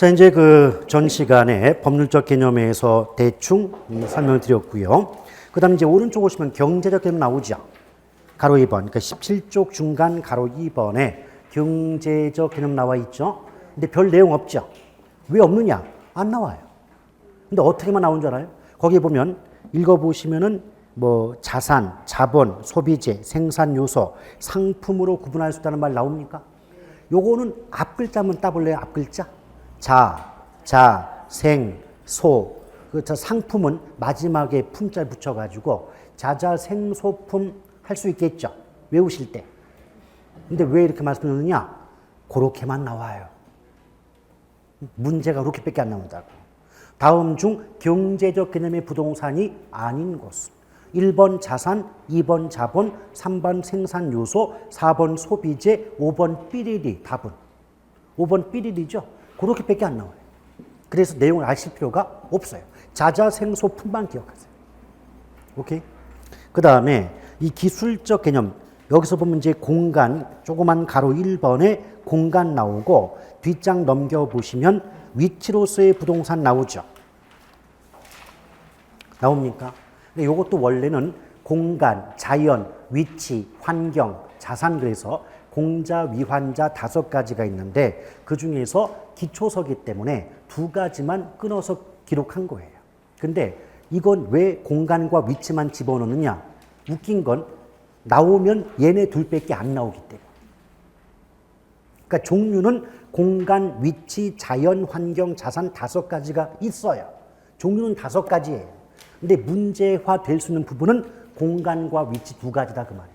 자, 이제 그 전 시간에 법률적 개념에서 대충 설명드렸고요. 그 다음에 이제 오른쪽 오시면 경제적 개념 나오죠. 가로 2번. 그러니까 17쪽 중간 가로 2번에 경제적 개념 나와 있죠. 근데 별 내용 없죠. 왜 없느냐? 안 나와요. 근데 어떻게만 나온 줄 알아요? 거기 보면 읽어보시면은 뭐 자산, 자본, 소비재, 생산 요소, 상품으로 구분할 수 있다는 말 나옵니까? 요거는 앞글자 한번 따볼래요? 앞글자? 생, 소. 그 상품은 마지막에 품자를 붙여가지고 자자생소품 할 수 있겠죠. 외우실 때. 근데 왜 이렇게 말씀드리느냐? 그렇게만 나와요. 문제가 그렇게밖에 안 나온다고. 다음 중 경제적 개념의 부동산이 아닌 것은 1번 자산, 2번 자본, 3번 생산 요소, 4번 소비재, 5번 삐리리. 답은 5번 삐리리죠. 그렇게밖에 안 나와요. 그래서 내용을 아실 필요가 없어요. 자자생소품만 기억하세요. 오케이? 그 다음에 이 기술적 개념, 여기서 보면 이제 공간, 조그만 가로 1번에 공간 나오고 뒷장 넘겨보시면 위치로서의 부동산 나오죠. 나옵니까? 근데 이것도 원래는 공간, 자연, 위치, 환경, 자산 그래서 공자, 위환자 5가지가 있는데 그 중에서 기초서기 때문에 2가지만 끊어서 기록한 거예요. 근데 이건 왜 공간과 위치만 집어넣느냐? 웃긴 건 나오면 얘네 둘밖에 안 나오기 때문에. 그러니까 종류는 공간, 위치, 자연, 환경, 자산 5가지가 있어요. 종류는 5가지예요. 근데 문제화 될 수 있는 부분은 공간과 위치 2가지다 그 말이에요.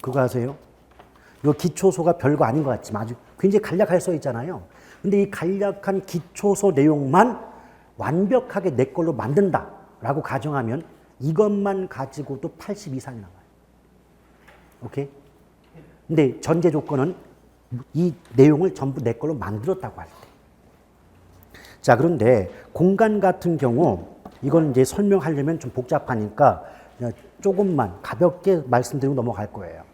그거 아세요? 이 기초소가 별거 아닌 것 같지만 아주 굉장히 간략하게 써 있잖아요. 근데 이 간략한 기초소 내용만 완벽하게 내 걸로 만든다라고 가정하면 이것만 가지고도 80 이상이 나와요. 오케이? 근데 전제 조건은 이 내용을 전부 내 걸로 만들었다고 할 때. 자, 그런데 공간 같은 경우 이건 이제 설명하려면 좀 복잡하니까 조금만 가볍게 말씀드리고 넘어갈 거예요.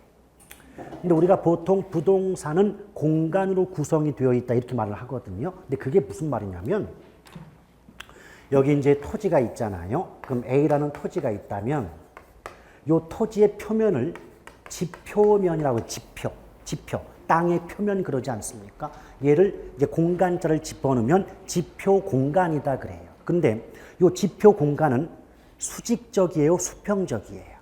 근데 우리가 보통 부동산은 공간으로 구성이 되어 있다 이렇게 말을 하거든요. 근데 그게 무슨 말이냐면 여기 이제 토지가 있잖아요. 그럼 A라는 토지가 있다면 이 토지의 표면을 지표면이라고 해요. 지표. 땅의 표면 그러지 않습니까? 얘를 이제 공간자를 집어넣으면 지표 공간이다 그래요. 근데 이 지표 공간은 수직적이에요, 수평적이에요.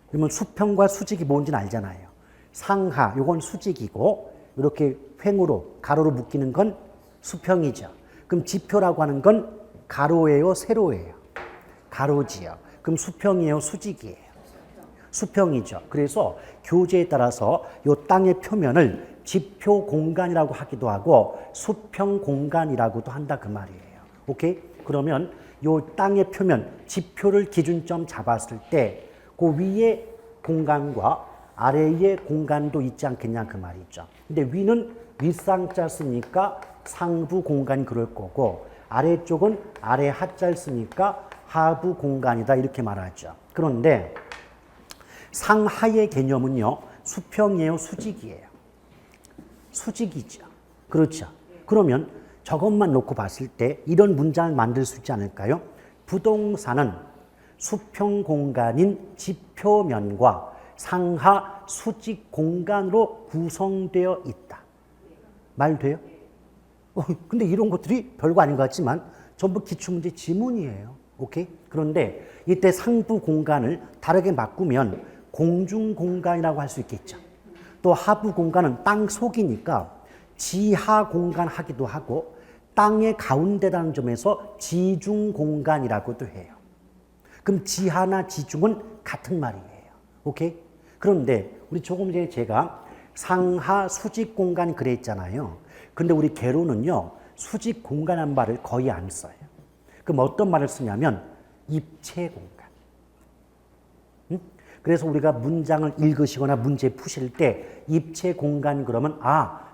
그러면 수평과 수직이 뭔지는 알잖아요. 상하, 요건 수직이고 이렇게 횡으로 가로로 묶이는 건 수평이죠. 그럼 지표라고 하는 건 가로예요, 세로예요? 가로지요. 그럼 수평이에요, 수직이에요? 수평이죠. 그래서 교재에 따라서 이 땅의 표면을 지표 공간이라고 하기도 하고 수평 공간이라고도 한다 그 말이에요. 오케이? 그러면 이 땅의 표면, 지표를 기준점 잡았을 때 그 위에 공간과 아래의 공간도 있지 않겠냐 그 말이죠. 근데 위는 윗상자 쓰니까 상부 공간이 그럴 거고 아래쪽은 아래 하자를 쓰니까 하부 공간이다 이렇게 말하죠. 그런데 상하의 개념은요. 수평이에요, 수직이에요? 수직이죠. 그렇죠. 그러면 저것만 놓고 봤을 때 이런 문장을 만들 수 있지 않을까요? 부동산은 수평 공간인 지표면과 상하 수직 공간으로 구성되어 있다. 말 돼요? 근데 이런 것들이 별거 아닌 것 같지만 전부 기출문제 지문이에요. 오케이? 그런데 이때 상부 공간을 다르게 바꾸면 공중 공간이라고 할 수 있겠죠. 또 하부 공간은 땅 속이니까 지하 공간 하기도 하고 땅의 가운데라는 점에서 지중 공간이라고도 해요. 그럼 지하나 지중은 같은 말이에요. 오케이? 그런데 우리 조금 전에 제가 상하 수직 공간 그랬잖아요. 근데 우리 개로는요. 수직 공간이라는 말을 거의 안 써요. 그럼 어떤 말을 쓰냐면 입체 공간. 응? 그래서 우리가 문장을 읽으시거나 문제 푸실 때 입체 공간 그러면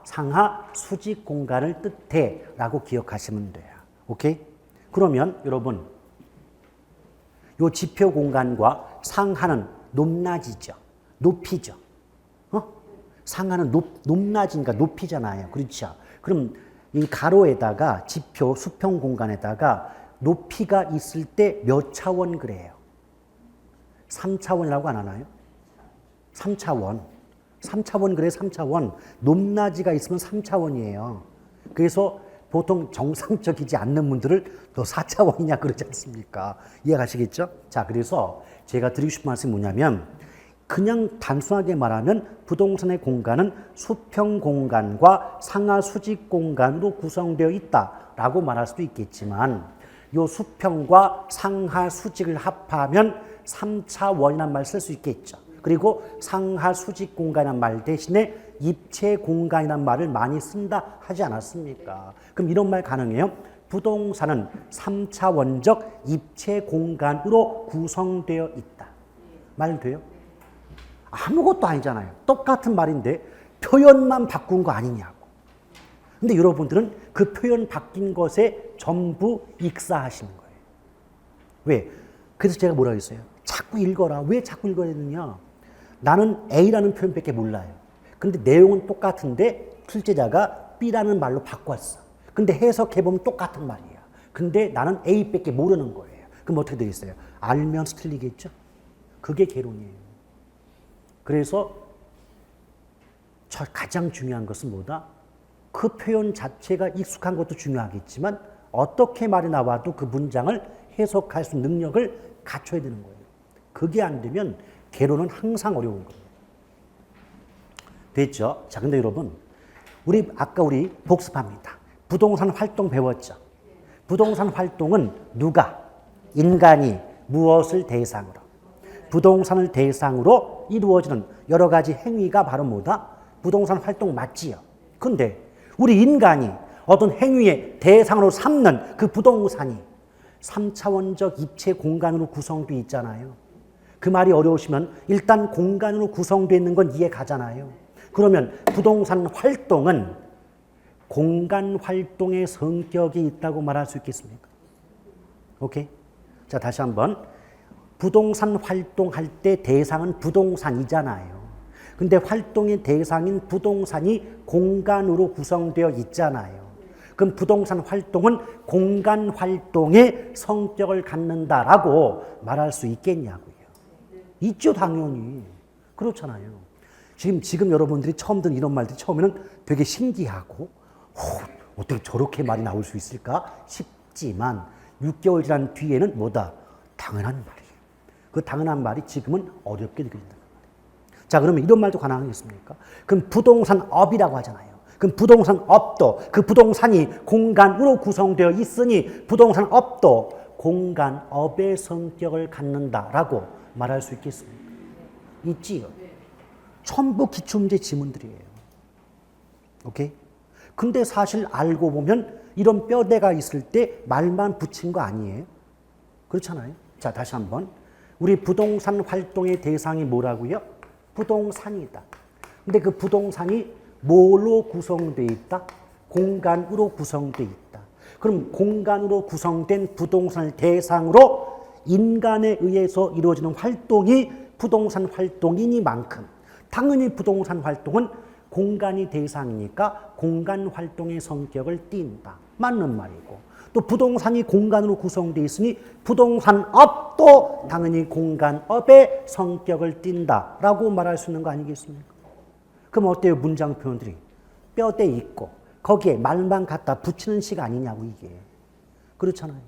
상하 수직 공간을 뜻해 라고 기억하시면 돼요. 오케이? 그러면 여러분 요 지표 공간과 상하는 높낮이죠. 높이죠. 상하는 높낮이니까 높이잖아요. 그렇죠? 그럼 이 가로에다가 지표, 수평 공간에다가 높이가 있을 때 몇 차원 그래요? 3차원이라고 안 하나요? 3차원. 3차원 그래, 3차원. 높낮이가 있으면 3차원이에요. 그래서 보통 정상적이지 않는 분들을 너 4차원이냐 그러지 않습니까? 이해가시겠죠? 자, 그래서 제가 드리고 싶은 말씀이 뭐냐면 그냥 단순하게 말하면 부동산의 공간은 수평 공간과 상하 수직 공간으로 구성되어 있다라고 말할 수도 있겠지만 이 수평과 상하 수직을 합하면 3차원이라는 말을 쓸 수 있겠죠. 그리고 상하 수직 공간이라는 말 대신에 입체 공간이라는 말을 많이 쓴다 하지 않았습니까? 그럼 이런 말 가능해요? 부동산은 3차원적 입체 공간으로 구성되어 있다. 말 돼요? 아무것도 아니잖아요. 똑같은 말인데 표현만 바꾼 거 아니냐고. 근데 여러분들은 그 표현 바뀐 것에 전부 익사하시는 거예요. 왜? 그래서 제가 뭐라고 했어요? 자꾸 읽어라. 왜 자꾸 읽어야 되느냐? 나는 A라는 표현밖에 몰라요. 근데 내용은 똑같은데 출제자가 B라는 말로 바꿨어. 근데 해석해보면 똑같은 말이야. 근데 나는 A밖에 모르는 거예요. 그럼 어떻게 되겠어요? 알면서 틀리겠죠? 그게 개론이에요. 그래서 가장 중요한 것은 뭐다? 그 표현 자체가 익숙한 것도 중요하겠지만 어떻게 말이 나와도 그 문장을 해석할 수 있는 능력을 갖춰야 되는 거예요. 그게 안 되면 개론은 항상 어려운 거예요. 됐죠? 자, 근데 여러분, 아까 우리 복습합니다. 부동산 활동 배웠죠? 부동산 활동은 누가? 인간이 무엇을 대상으로? 부동산을 대상으로 이루어지는 여러 가지 행위가 바로 뭐다? 부동산 활동 맞지요? 근데 우리 인간이 어떤 행위의 대상으로 삼는 그 부동산이 3차원적 입체 공간으로 구성되어 있잖아요. 그 말이 어려우시면 일단 공간으로 구성되어 있는 건 이해 가잖아요. 그러면 부동산 활동은 공간 활동의 성격이 있다고 말할 수 있겠습니까? 오케이? 자, 다시 한번. 부동산 활동할 때 대상은 부동산이잖아요. 근데 활동의 대상인 부동산이 공간으로 구성되어 있잖아요. 그럼 부동산 활동은 공간 활동의 성격을 갖는다라고 말할 수 있겠냐고요. 있죠, 당연히. 그렇잖아요. 지금 여러분들이 처음 듣는 이런 말들이 처음에는 되게 신기하고 어떻게 저렇게 말이 나올 수 있을까 싶지만 6개월 지난 뒤에는 뭐다? 당연한 말이에요. 그 당연한 말이 지금은 어렵게 느껴진다. 자, 그러면 이런 말도 가능하겠습니까? 그럼 부동산업이라고 하잖아요. 그럼 부동산업도 그 부동산이 공간으로 구성되어 있으니 부동산업도 공간업의 성격을 갖는다라고 말할 수 있겠습니까? 있지요. 전부 기출문제 지문들이에요. 오케이? 근데 사실 알고 보면 이런 뼈대가 있을 때 말만 붙인 거 아니에요? 그렇잖아요. 자, 다시 한번. 우리 부동산 활동의 대상이 뭐라고요? 부동산이다. 근데 그 부동산이 뭘로 구성되어 있다? 공간으로 구성되어 있다. 그럼 공간으로 구성된 부동산을 대상으로 인간에 의해서 이루어지는 활동이 부동산 활동이니만큼 당연히 부동산 활동은 공간이 대상이니까 공간 활동의 성격을 띈다. 맞는 말이고 또 부동산이 공간으로 구성되어 있으니 부동산업도 당연히 공간업의 성격을 띈다라고 말할 수 있는 거 아니겠습니까? 그럼 어때요? 문장 표현들이 뼈대 있고 거기에 말만 갖다 붙이는 식 아니냐고 이게. 그렇잖아요.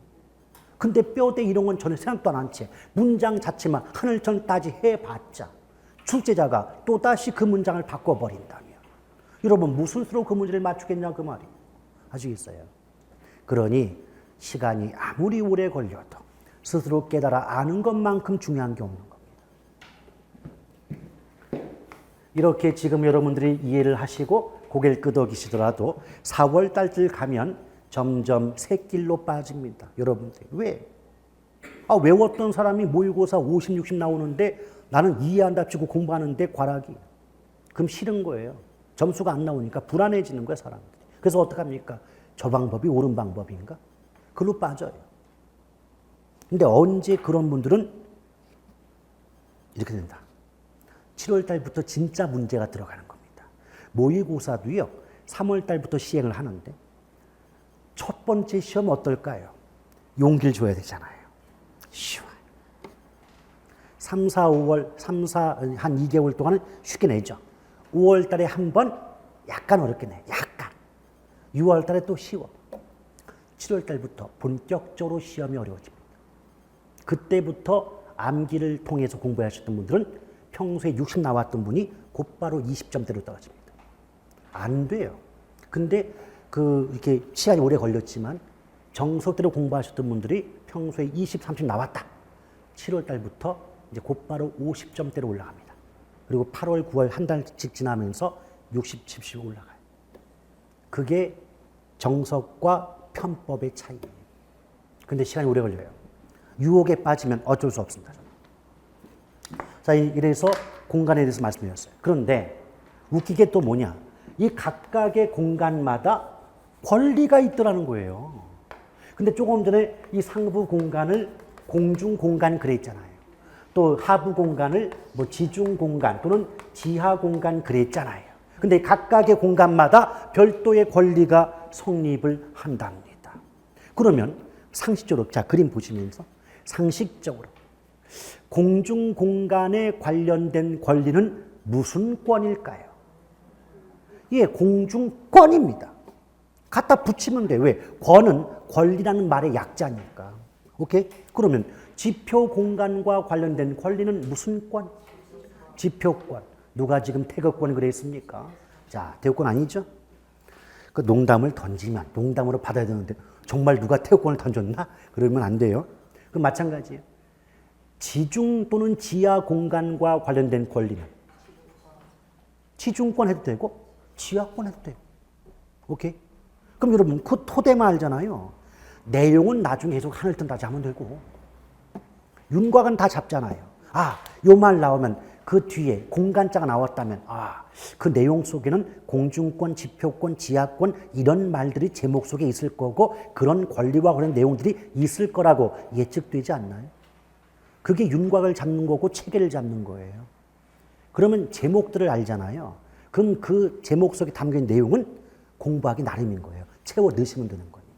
근데 뼈대 이런 건 전혀 생각도 안 한 채 문장 자체만 하늘천 따지 해봤자 출제자가 또다시 그 문장을 바꿔버린다면 여러분 무슨 수로 그 문제를 맞추겠냐 그 말이에요. 아시겠어요? 그러니 시간이 아무리 오래 걸려도 스스로 깨달아 아는 것만큼 중요한 게 없는 겁니다. 이렇게 지금 여러분들이 이해를 하시고 고개를 끄덕이시더라도 4월 달쯤 가면 점점 새길로 빠집니다. 여러분들 왜? 외웠던 사람이 모의고사 50, 60 나오는데 나는 이해한답시고 공부하는데 과락이. 그럼 싫은 거예요. 점수가 안 나오니까 불안해지는 거예요, 사람들이. 그래서 어떡합니까? 저 방법이 옳은 방법인가? 그걸로 빠져요. 근데 언제 그런 분들은 이렇게 된다. 7월 달부터 진짜 문제가 들어가는 겁니다. 모의고사도요. 3월 달부터 시행을 하는데 첫 번째 시험 어떨까요? 용기를 줘야 되잖아요. 쉬워요. 3, 4, 5월, 3, 4, 한 2개월 동안은 쉽게 내죠. 5월 달에 한 번 약간 어렵게 내. 약간. 6월 달에 또 쉬워. 7월 달부터 본격적으로 시험이 어려워집니다. 그때부터 암기를 통해서 공부하셨던 분들은 평소에 60 나왔던 분이 곧바로 20점대로 떨어집니다. 안 돼요. 근데 이렇게 시간이 오래 걸렸지만 정석대로 공부하셨던 분들이 평소에 20, 30 나왔다. 7월 달부터 이제 곧바로 50점대로 올라갑니다. 그리고 8월, 9월 한 달씩 지나면서 60, 70 올라가요. 그게 정석과 편법의 차이예요. 근데 시간이 오래 걸려요. 유혹에 빠지면 어쩔 수 없습니다. 자, 이래서 공간에 대해서 말씀드렸어요. 그런데 웃기게 또 뭐냐? 이 각각의 공간마다 권리가 있더라는 거예요. 근데 조금 전에 이 상부 공간을 공중 공간 그랬잖아요. 또 하부 공간을 뭐 지중 공간 또는 지하 공간 그랬잖아요. 근데 각각의 공간마다 별도의 권리가 성립을 한답니다. 그러면 상식적으로, 자, 그림 보시면서 상식적으로 공중 공간에 관련된 권리는 무슨 권일까요? 예, 공중권입니다. 갖다 붙이면 돼. 왜? 권은 권리라는 말의 약자니까. 오케이? 그러면 지표 공간과 관련된 권리는 무슨 권? 지표권. 누가 지금 태극권 그랬습니까? 자, 태극권 아니죠? 그 농담을 던지면 농담으로 받아야 되는데 정말 누가 태극권을 던졌나? 그러면 안 돼요. 그 마찬가지예요. 지중 또는 지하 공간과 관련된 권리는 지중권 해도 되고 지하권 해도 돼요. 오케이? 그럼 여러분 그 토대만 알잖아요. 내용은 나중에 계속 하늘 뜬다 하면 되고 윤곽은 다 잡잖아요. 아, 요 말 나오면 그 뒤에 공간자가 나왔다면 그 내용 속에는 공중권, 지표권, 지하권 이런 말들이 제목 속에 있을 거고 그런 권리와 그런 내용들이 있을 거라고 예측되지 않나요? 그게 윤곽을 잡는 거고 체계를 잡는 거예요. 그러면 제목들을 알잖아요. 그럼 그 제목 속에 담긴 내용은 공부하기 나름인 거예요. 채워 넣으시면 되는 거니까.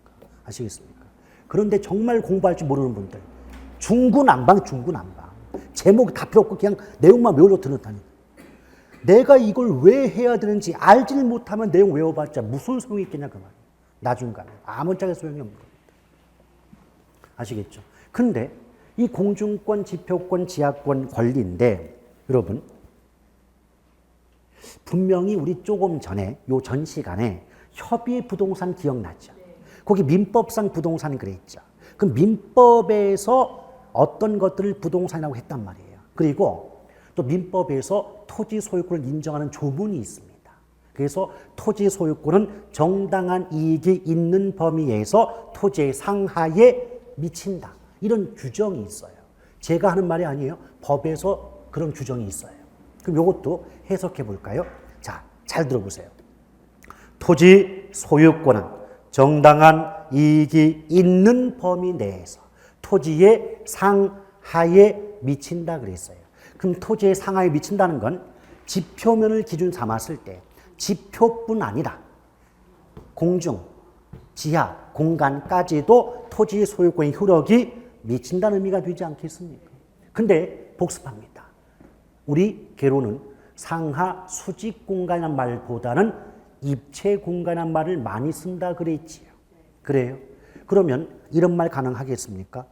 아시겠습니까? 그런데 정말 공부할 줄 모르는 분들 중구난방. 제목 다 필요 없고 그냥 내용만 외우려 들었다니. 내가 이걸 왜 해야 되는지 알지를 못하면 내용 외워봤자 무슨 소용이 있겠냐 그 말이에요. 나중 가면 아무 짝에 소용이 없는 겁니다. 아시겠죠? 근데 이 공중권, 지표권, 지하권 권리인데 여러분 분명히 우리 조금 전에 요 전 시간에 협의의 부동산 기억나죠? 거기 민법상 부동산 그랬죠. 그 민법에서 어떤 것들을 부동산이라고 했단 말이에요. 그리고 또 민법에서 토지 소유권을 인정하는 조문이 있습니다. 그래서 토지 소유권은 정당한 이익이 있는 범위에서 토지의 상하에 미친다. 이런 규정이 있어요. 제가 하는 말이 아니에요. 법에서 그런 규정이 있어요. 그럼 이것도 해석해 볼까요? 자, 잘 들어보세요. 토지 소유권은 정당한 이익이 있는 범위 내에서 토지의 상하에 미친다 그랬어요. 그럼 토지의 상하에 미친다는 건 지표면을 기준 삼았을 때 지표뿐 아니라 공중, 지하, 공간까지도 토지 소유권의 효력이 미친다는 의미가 되지 않겠습니까? 근데 복습합니다. 우리 개로는 상하 수직 공간이라는 말보다는 입체 공간이라는 말을 많이 쓴다 그랬지요. 그래요? 그러면 이런 말 가능하겠습니까?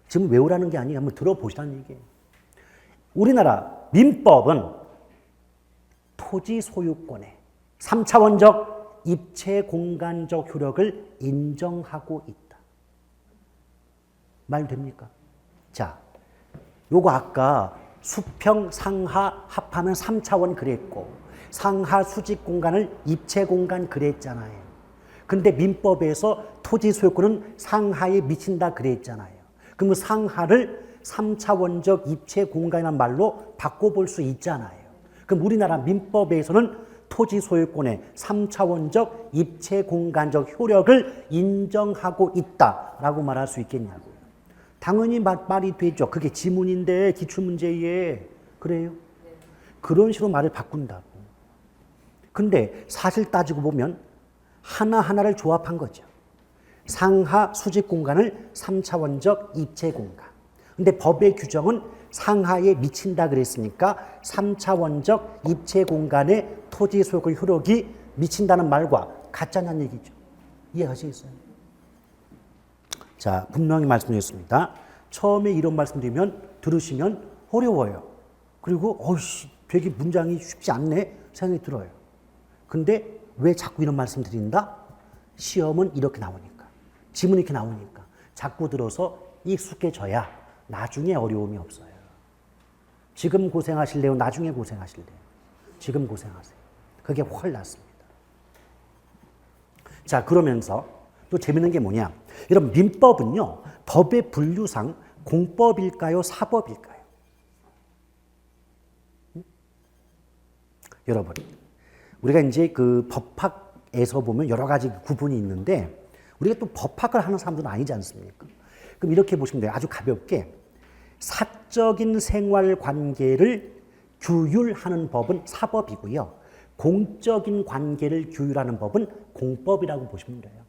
지금 외우라는 게 아니에요. 한번 들어보시라는 얘기예요. 우리나라 민법은 토지 소유권의 3차원적 입체 공간적 효력을 인정하고 있다. 말 됩니까? 자, 요거 아까 수평, 상하 합하면 3차원 그랬고 상하 수직 공간을 입체 공간 그랬잖아요. 근데 민법에서 토지 소유권은 상하에 미친다 그랬잖아요. 그럼 상하를 3차원적 입체 공간이라는 말로 바꿔볼 수 있잖아요. 그럼 우리나라 민법에서는 토지 소유권의 3차원적 입체 공간적 효력을 인정하고 있다라고 말할 수 있겠냐고요. 당연히 말이 되죠. 그게 지문인데 기출문제에. 그래요? 그런 식으로 말을 바꾼다고. 근데 사실 따지고 보면 하나하나를 조합한 거죠. 상하 수직 공간을 3차원적 입체 공간. 근데 법의 규정은 상하에 미친다 그랬으니까 3차원적 입체 공간에 토지 소유권 효력이 미친다는 말과 같잖냐는 얘기죠. 이해하시겠어요? 자, 분명히 말씀드렸습니다. 처음에 이런 말씀드리면 들으시면 어려워요. 그리고 되게 문장이 쉽지 않네 생각이 들어요. 근데 왜 자꾸 이런 말씀 드린다? 시험은 이렇게 나오니까. 지문이 이렇게 나오니까. 자꾸 들어서 익숙해져야 나중에 어려움이 없어요. 지금 고생하실래요? 나중에 고생하실래요? 지금 고생하세요. 그게 훨 낫습니다. 자, 그러면서 또 재밌는 게 뭐냐? 여러분, 민법은요, 법의 분류상 공법일까요? 사법일까요? 여러분, 우리가 이제 그 법학에서 보면 여러 가지 구분이 있는데, 우리가 또 법학을 하는 사람들은 아니지 않습니까? 그럼 이렇게 보시면 돼요. 아주 가볍게. 사적인 생활 관계를 규율하는 법은 사법이고요. 공적인 관계를 규율하는 법은 공법이라고 보시면 돼요.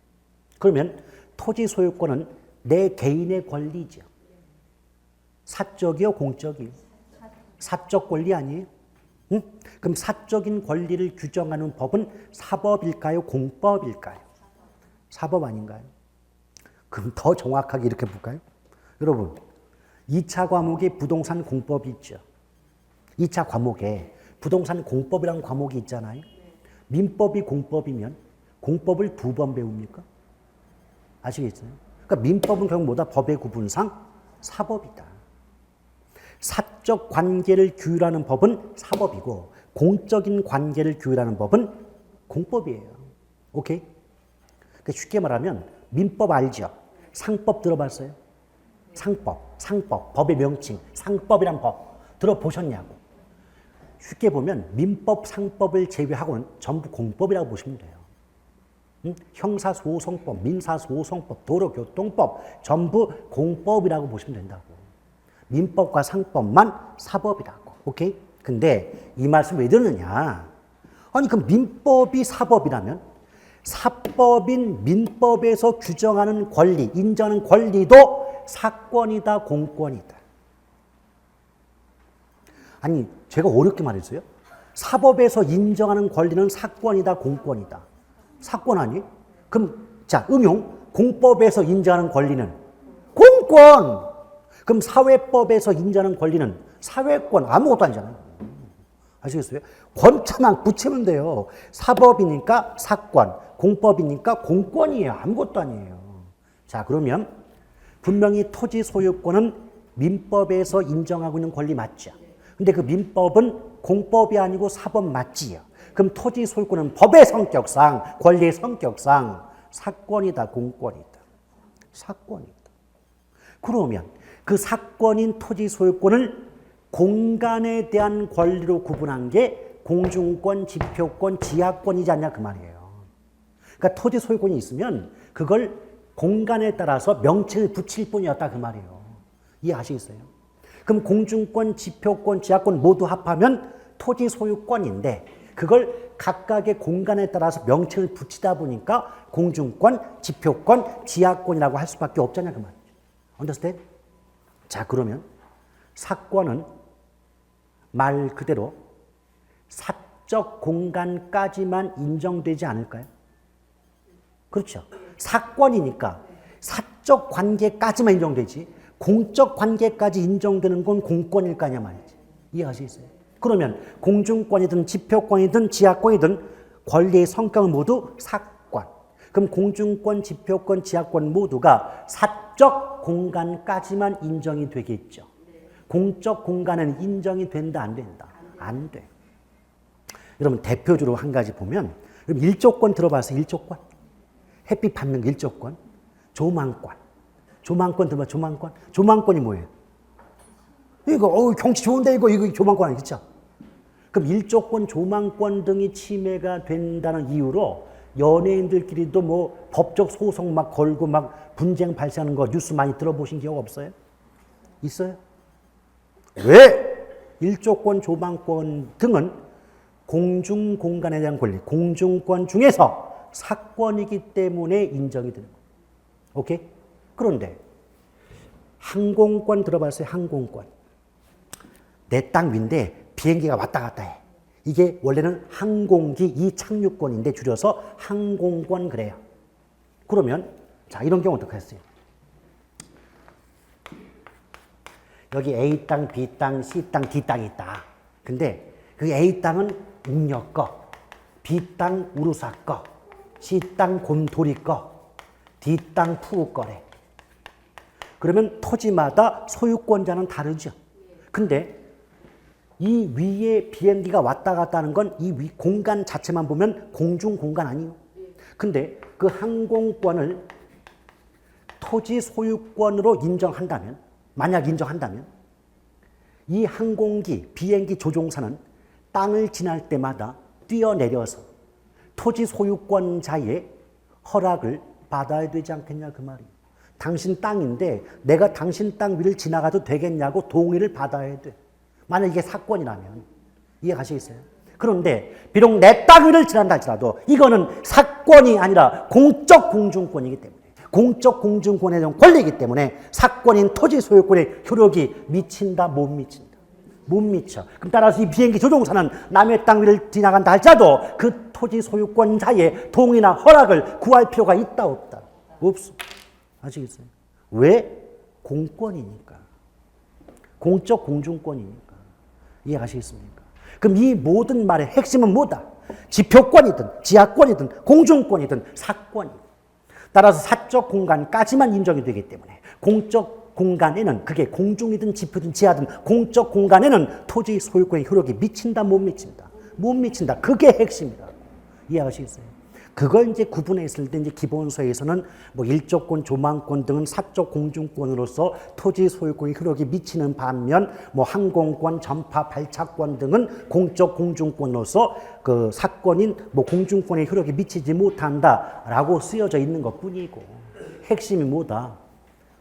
그러면 토지 소유권은 내 개인의 권리죠. 사적이요, 공적이요? 사적 권리 아니에요? 응? 그럼 사적인 권리를 규정하는 법은 사법일까요, 공법일까요? 사법 아닌가요? 그럼 더 정확하게 이렇게 볼까요? 여러분, 2차 과목에 부동산 공법이 있죠. 2차 과목에 부동산 공법이라는 과목이 있잖아요. 민법이 공법이면 공법을 2번 배웁니까? 아시겠어요? 그러니까 민법은 결국 뭐다? 법의 구분상 사법이다. 사적 관계를 규율하는 법은 사법이고 공적인 관계를 규율하는 법은 공법이에요. 오케이? 그러니까 쉽게 말하면 민법 알죠? 상법 들어봤어요? 상법, 법의 명칭, 상법이란 법 들어보셨냐고. 쉽게 보면 민법, 상법을 제외하고는 전부 공법이라고 보시면 돼요. 형사소송법, 민사소송법, 도로교통법 전부 공법이라고 보시면 된다고. 민법과 상법만 사법이라고. 오케이? 근데 이 말씀 왜 드느냐? 아니 그럼 민법이 사법이라면 사법인 민법에서 규정하는 권리, 인정하는 권리도 사권이다, 공권이다. 아니 제가 어렵게 말했어요? 사법에서 인정하는 권리는 사권이다, 공권이다. 사권 아니? 그럼 자 응용 공법에서 인정하는 권리는 공권. 그럼 사회법에서 인정하는 권리는 사회권. 아무것도 아니잖아요. 아시겠어요? 권자만 붙이면 돼요. 사법이니까 사권, 공법이니까 공권이에요. 아무것도 아니에요. 자 그러면 분명히 토지 소유권은 민법에서 인정하고 있는 권리 맞죠? 근데 그 민법은 공법이 아니고 사법 맞지요? 그럼 토지 소유권은 법의 성격상, 권리의 성격상 사권이다, 공권이다. 사권이다. 그러면 그 사권인 토지 소유권을 공간에 대한 권리로 구분한 게 공중권, 지표권, 지하권이지 않냐 그 말이에요. 그러니까 토지 소유권이 있으면 그걸 공간에 따라서 명칭을 붙일 뿐이었다 그 말이에요. 이해하시겠어요? 그럼 공중권, 지표권, 지하권 모두 합하면 토지 소유권인데 그걸 각각의 공간에 따라서 명칭을 붙이다 보니까 공중권, 지표권, 지하권이라고 할 수밖에 없잖냐 그 말이죠. Understand? 자 그러면 사권은 말 그대로 사적 공간까지만 인정되지 않을까요? 그렇죠. 사권이니까 사적 관계까지만 인정되지 공적 관계까지 인정되는 건 공권일 거 아니야 말이지. 이해하시겠어요? 그러면 공중권이든 지표권이든 지하권이든 권리의 성격은 모두 사권. 그럼 공중권, 지표권, 지하권 모두가 사적 공간까지만 인정이 되겠죠. 공적 공간은 인정이 된다 안 된다? 안 돼. 여러분 대표적으로 한 가지 보면 여러분 일조권 들어봤어요? 일조권? 햇빛 받는 거 일조권? 조망권. 조망권 들어봐. 조망권? 조망권이 뭐예요? 이거 경치 좋은데 이거 조망권 아니겠죠? 그럼 일조권, 조망권 등이 침해가 된다는 이유로 연예인들끼리도 뭐 법적 소송 막 걸고 막 분쟁 발생하는 거 뉴스 많이 들어보신 기억 없어요? 있어요? 왜? 일조권, 조망권 등은 공중공간에 대한 권리, 공중권 중에서 사권이기 때문에 인정이 되는 거예요. 오케이? 그런데 항공권 들어봤어요? 항공권. 내 땅 위인데 비행기가 왔다 갔다 해. 이게 원래는 항공기 이착륙권인데 줄여서 항공권 그래요. 그러면 자 이런 경우 어떻게 했어요? 여기 A 땅, B 땅, C 땅, D 땅이 있다. 근데 그 A 땅은 웅녀 거, B 땅 우루사 거, C 땅 곰돌이 거, D 땅 푸우 거래. 그러면 토지마다 소유권자는 다르죠. 근데 이 위에 비행기가 왔다 갔다 하는 건 이 위 공간 자체만 보면 공중 공간 아니에요. 근데 그 항공권을 토지 소유권으로 인정한다면, 만약 인정한다면 이 항공기, 비행기 조종사는 땅을 지날 때마다 뛰어내려서 토지 소유권자의 허락을 받아야 되지 않겠냐 그 말이에요. 당신 땅인데 내가 당신 땅 위를 지나가도 되겠냐고 동의를 받아야 돼. 만약 이게 사건이라면 이해 가시겠어요? 그런데 비록 내 땅 위를 지난다 할지라도 이거는 사건이 아니라 공적 공중권이기 때문에 공적 공중권에 대한 권리이기 때문에 사건인 토지 소유권의 효력이 미친다 못 미친다? 못 미쳐. 그럼 따라서 이 비행기 조종사는 남의 땅 위를 지나간다 할지라도 그 토지 소유권자의 동의나 허락을 구할 필요가 있다 없다? 없어. 아시겠어요? 왜? 공권이니까. 공적 공중권이니까. 이해하시겠습니까? 그럼 이 모든 말의 핵심은 뭐다? 지표권이든 지하권이든 공중권이든 사권이든 따라서 사적 공간까지만 인정이 되기 때문에 공적 공간에는 그게 공중이든 지표든 지하든 공적 공간에는 토지 소유권의 효력이 미친다 못 미친다? 못 미친다. 그게 핵심이다. 이해하시겠어요? 그걸 이제 구분했을 때 이제 기본서에서는 뭐 일조권, 조망권 등은 사적 공중권으로서 토지 소유권의 효력이 미치는 반면 뭐 항공권, 전파, 발착권 등은 공적 공중권으로서 그 사건인 뭐 공중권의 효력이 미치지 못한다라고 쓰여져 있는 것뿐이고 핵심이 뭐다?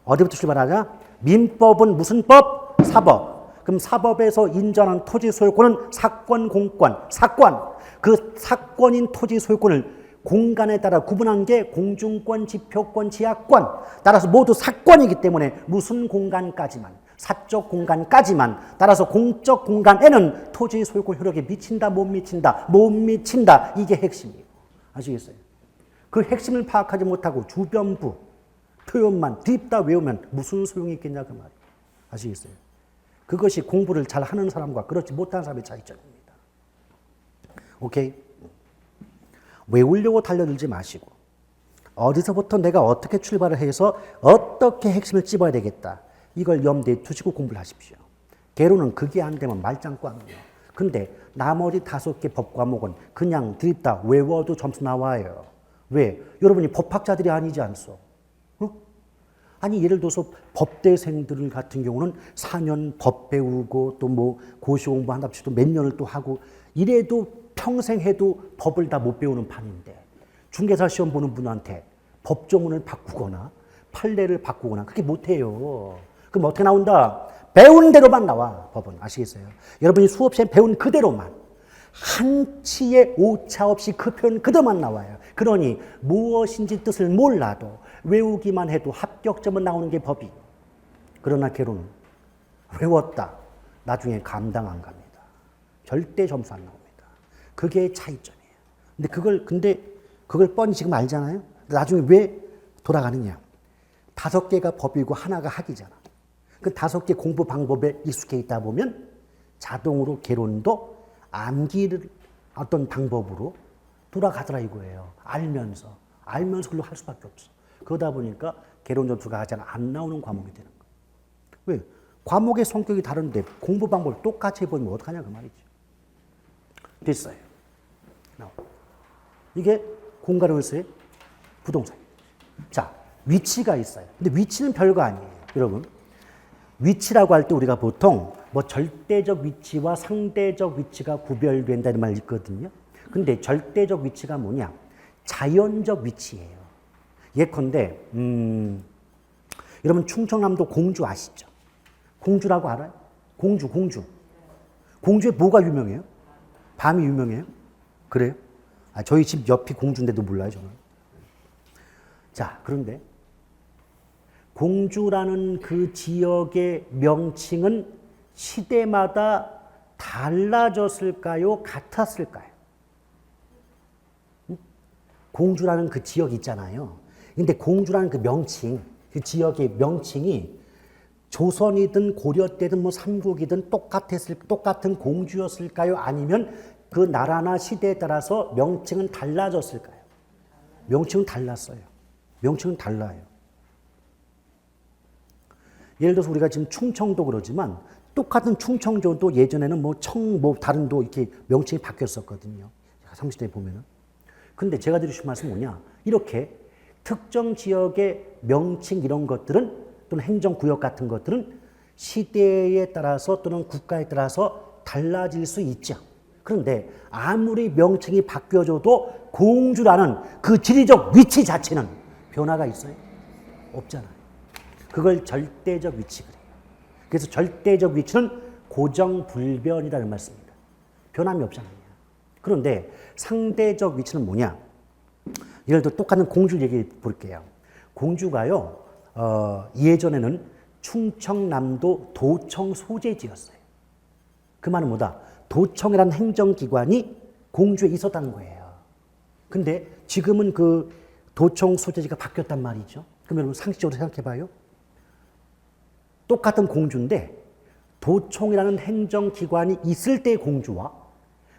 어디부터 출발하자? 민법은 무슨 법? 사법. 그럼 사법에서 인정한 토지 소유권은 사권, 공권, 사권. 그 사권인 토지 소유권을 공간에 따라 구분한 게 공중권, 지표권, 지하권. 따라서 모두 사권이기 때문에 무슨 공간까지만, 사적 공간까지만, 따라서 공적 공간에는 토지 소유권 효력이 미친다, 못 미친다, 못 미친다. 이게 핵심이에요. 아시겠어요? 그 핵심을 파악하지 못하고 주변부, 표현만 뒤집다 외우면 무슨 소용이 있겠냐 그 말이에요. 아시겠어요? 그것이 공부를 잘 하는 사람과 그렇지 못하는 사람의 차이점입니다. 오케이? 외우려고 달려들지 마시고 어디서부터 내가 어떻게 출발을 해서 어떻게 핵심을 찝어야 되겠다. 이걸 염두에 두시고 공부를 하십시오. 개론은 그게 안 되면 말짱 꽝이에요. 근데 나머지 5개 법 과목은 그냥 드립다 외워도 점수 나와요. 왜? 여러분이 법학자들이 아니지 않소? 어? 아니 예를 들어서 법대생들 같은 경우는 4년 법 배우고 또 뭐 고시 공부한답시고 몇 년을 또 하고 이래도 평생 해도 법을 다 못 배우는 판인데 중개사 시험 보는 분한테 법조문을 바꾸거나 판례를 바꾸거나 그렇게 못해요. 그럼 어떻게 나온다? 배운 대로만 나와 법은. 아시겠어요? 여러분이 수업 시간에 배운 그대로만 한치의 오차 없이 그 표현 그대로만 나와요. 그러니 무엇인지 뜻을 몰라도 외우기만 해도 합격점은 나오는 게 법이에요. 그러나 개론은 외웠다. 나중에 감당 안 갑니다. 절대 점수 안 나옵니다. 그게 차이점이에요. 근데 그걸 뻔히 지금 알잖아요? 나중에 왜 돌아가느냐? 5개가 법이고 하나가 학이잖아. 그 5개 공부 방법에 익숙해 있다 보면 자동으로 개론도 암기를 어떤 방법으로 돌아가더라 이거예요. 알면서 그걸로 할 수밖에 없어. 그러다 보니까 개론 점수가 가장 안 나오는 과목이 되는 거예요. 왜? 과목의 성격이 다른데 공부 방법을 똑같이 해보면 어떡하냐 그 말이죠. 됐어요. 이게 공간에서의 부동산입니다. 자, 위치가 있어요. 근데 위치는 별거 아니에요. 여러분, 위치라고 할 때 우리가 보통 뭐 절대적 위치와 상대적 위치가 구별된다는 말이 있거든요. 근데 절대적 위치가 뭐냐? 자연적 위치예요. 예컨대 여러분 충청남도 공주 아시죠? 공주라고 알아요? 공주. 공주에 뭐가 유명해요? 밤이 유명해요? 그래요? 저희 집 옆이 공주인데도 몰라요, 저는. 자, 그런데 공주라는 그 지역의 명칭은 시대마다 달라졌을까요? 같았을까요? 공주라는 그 지역 있잖아요. 근데 공주라는 그 명칭, 그 지역의 명칭이 조선이든 고려 때든 뭐 삼국이든 똑같은 공주였을까요? 아니면 그 나라나 시대에 따라서 명칭은 달라졌을까요? 명칭은 달랐어요. 명칭은 달라요. 예를 들어서 우리가 지금 충청도 그러지만 똑같은 충청도도 예전에는 다른 도 이렇게 명칭이 바뀌었었거든요. 사무실에 보면은. 근데 제가 드리고 싶은 말씀은 뭐냐? 이렇게 특정 지역의 명칭 이런 것들은 또는 행정구역 같은 것들은 시대에 따라서 또는 국가에 따라서 달라질 수 있죠. 그런데 아무리 명칭이 바뀌어져도 공주라는 그 지리적 위치 자체는 변화가 있어요? 없잖아요. 그걸 절대적 위치 그래요. 그래서 절대적 위치는 고정불변이라는 말씀입니다. 변함이 없잖아요. 그런데 상대적 위치는 뭐냐? 예를 들어 똑같은 공주 얘기 볼게요. 공주가요, 예전에는 충청남도 도청 소재지였어요. 그 말은 뭐다? 도청이라는 행정기관이 공주에 있었다는 거예요. 근데 지금은 그 도청 소재지가 바뀌었단 말이죠. 그럼 여러분 상식적으로 생각해 봐요. 똑같은 공주인데 도청이라는 행정기관이 있을 때의 공주와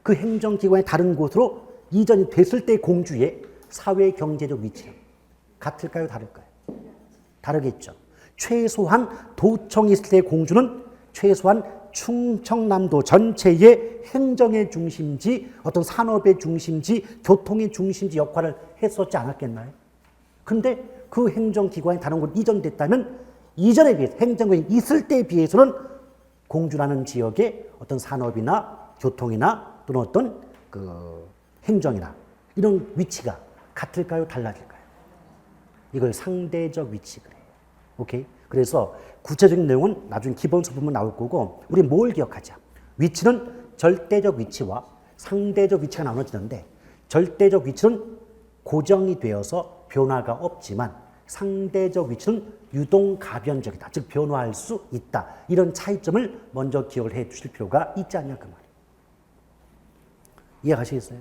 그 행정기관이 다른 곳으로 이전이 됐을 때의 공주의 사회 경제적 위치는 같을까요? 다를까요? 다르겠죠. 최소한 도청이 있을 때의 공주는 최소한 충청남도 전체의 행정의 중심지, 어떤 산업의 중심지, 교통의 중심지 역할을 했었지 않았겠나요? 근데 그 행정기관이 다른 곳 이전됐다면 이전에 비해서 행정권이 있을 때에 비해서는 공주라는 지역의 어떤 산업이나 교통이나 또는 어떤 그 행정이나 이런 위치가 같을까요? 달라질까요? 이걸 상대적 위치 그래요. 오케이? 그래서 구체적인 내용은 나중에 기본 수업은 나올 거고 우리 뭘 기억하자? 위치는 절대적 위치와 상대적 위치가 나눠지는데 절대적 위치는 고정이 되어서 변화가 없지만 상대적 위치는 유동가변적이다. 즉 변화할 수 있다. 이런 차이점을 먼저 기억을 해 주실 필요가 있지 않냐 그 말이에요. 이해가시겠어요?